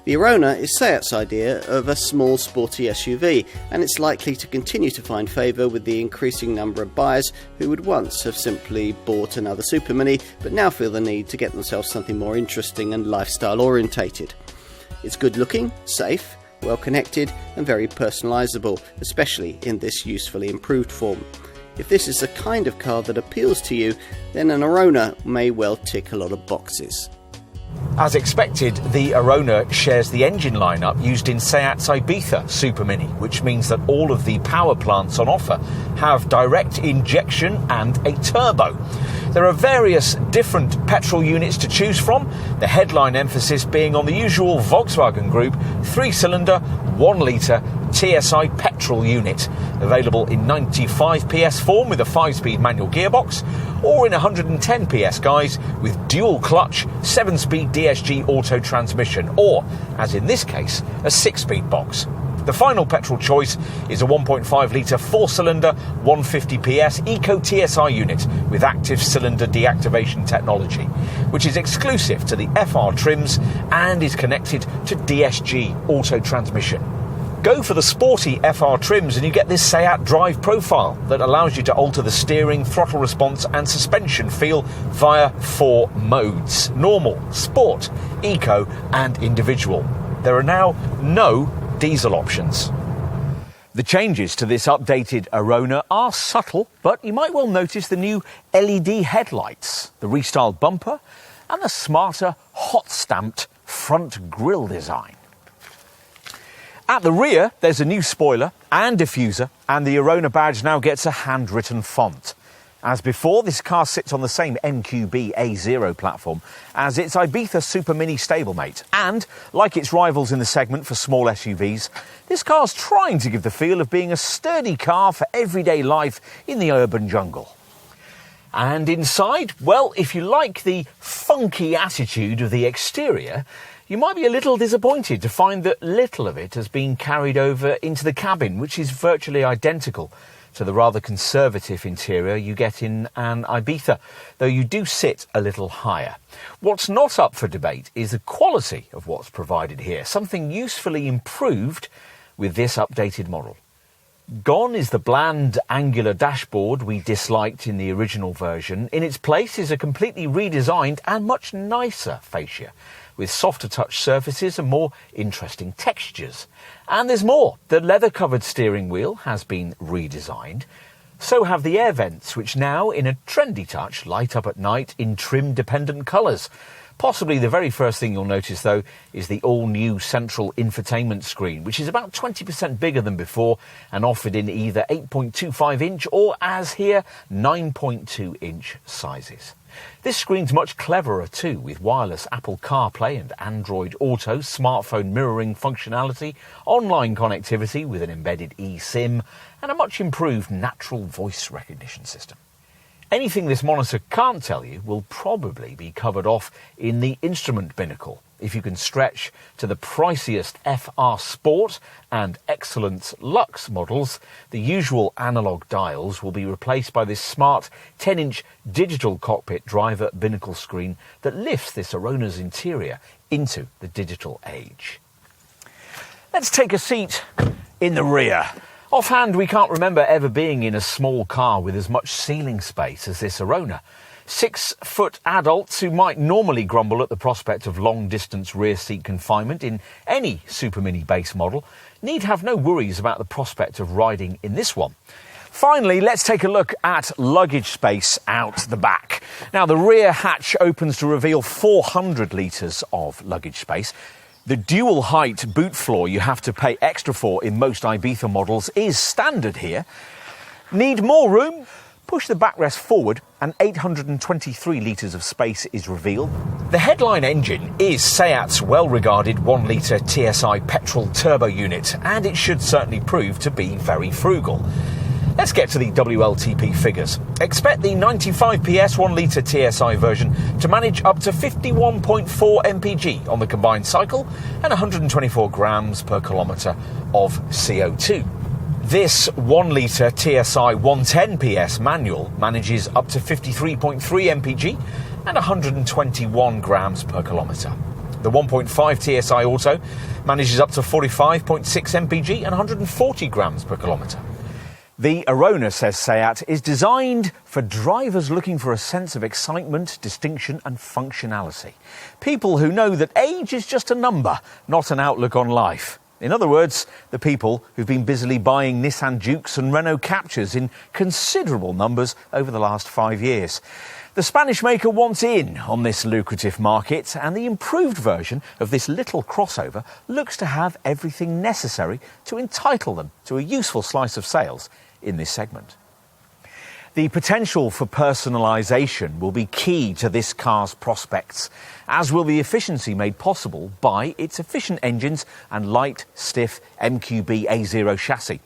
The Arona is SEAT's idea of a small sporty SUV, and it's likely to continue to find favour with the increasing number of buyers who would once have simply bought another Super Mini but now feel the need to get themselves something more interesting and lifestyle orientated. It's good looking, safe, well connected and very personalisable, especially in this usefully improved form. If this is the kind of car that appeals to you, then an Arona may well tick a lot of boxes. As expected, the Arona shares the engine lineup used in SEAT's Ibiza Super Mini, which means that all of the power plants on offer have direct injection and a turbo. There are various different petrol units to choose from, the headline emphasis being on the usual Volkswagen Group 3-cylinder, 1-litre TSI petrol unit, available in 95 PS form with a 5-speed manual gearbox, or in 110 PS guise with dual clutch 7-speed DSG auto transmission, or, as in this case, a 6-speed box. The final petrol choice is a 1.5-litre 4-cylinder 150 PS Eco TSI unit with active cylinder deactivation technology, which is exclusive to the FR trims and is connected to DSG auto transmission. Go for the sporty FR trims and you get this SEAT drive profile that allows you to alter the steering, throttle response and suspension feel via 4 modes: normal, sport, eco and individual. There are now no diesel options. The changes to this updated Arona are subtle, but you might well notice the new LED headlights, the restyled bumper and the smarter hot-stamped front grille design. At the rear, there's a new spoiler and diffuser, and the Arona badge now gets a handwritten font. As before, this car sits on the same MQB A0 platform as its Ibiza Super Mini stablemate. And, like its rivals in the segment for small SUVs, this car's trying to give the feel of being a sturdy car for everyday life in the urban jungle. And inside, well, if you like the funky attitude of the exterior, you might be a little disappointed to find that little of it has been carried over into the cabin, which is virtually identical to the rather conservative interior you get in an Ibiza, though you do sit a little higher. What's not up for debate is the quality of what's provided here, something usefully improved with this updated model. Gone is the bland, angular dashboard we disliked in the original version. In its place is a completely redesigned and much nicer fascia, with softer touch surfaces and more interesting textures. And there's more. The leather-covered steering wheel has been redesigned. So have the air vents, which now, in a trendy touch, light up at night in trim-dependent colours. Possibly the very first thing you'll notice, though, is the all-new central infotainment screen, which is about 20% bigger than before and offered in either 8.25-inch or, as here, 9.2-inch sizes. This screen's much cleverer too, with wireless Apple CarPlay and Android Auto, smartphone mirroring functionality, online connectivity with an embedded eSIM, and a much improved natural voice recognition system. Anything this monitor can't tell you will probably be covered off in the instrument binnacle. If you can stretch to the priciest FR Sport and Excellence Luxe models, the usual analogue dials will be replaced by this smart 10-inch digital cockpit driver binnacle screen that lifts this Arona's interior into the digital age. Let's take a seat in the rear. Offhand, we can't remember ever being in a small car with as much ceiling space as this Arona. 6-foot adults who might normally grumble at the prospect of long-distance rear seat confinement in any Super Mini base model need have no worries about the prospect of riding in this one. Finally, let's take a look at luggage space out the back. Now, the rear hatch opens to reveal 400 litres of luggage space. The dual-height boot floor you have to pay extra for in most Ibiza models is standard here. Need more room? Push the backrest forward and 823 litres of space is revealed. The headline engine is SEAT's well-regarded 1-litre TSI petrol turbo unit, and it should certainly prove to be very frugal. Let's get to the WLTP figures. Expect the 95 PS 1-litre TSI version to manage up to 51.4 mpg on the combined cycle and 124 grams per kilometre of CO2. This 1-litre TSI 110 PS manual manages up to 53.3 mpg and 121 grams per kilometre. The 1.5 TSI Auto manages up to 45.6 mpg and 140 grams per kilometre. The Arona, says SEAT, is designed for drivers looking for a sense of excitement, distinction and functionality. People who know that age is just a number, not an outlook on life. In other words, the people who've been busily buying Nissan Jukes and Renault Captures in considerable numbers over the last 5 years. The Spanish maker wants in on this lucrative market, and the improved version of this little crossover looks to have everything necessary to entitle them to a useful slice of sales in this segment. The potential for personalisation will be key to this car's prospects, as will the efficiency made possible by its efficient engines and light, stiff MQB A0 chassis.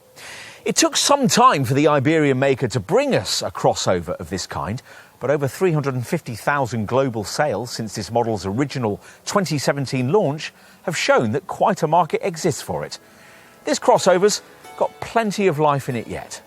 It took some time for the Iberian maker to bring us a crossover of this kind, but over 350,000 global sales since this model's original 2017 launch have shown that quite a market exists for it. This crossover's got plenty of life in it yet.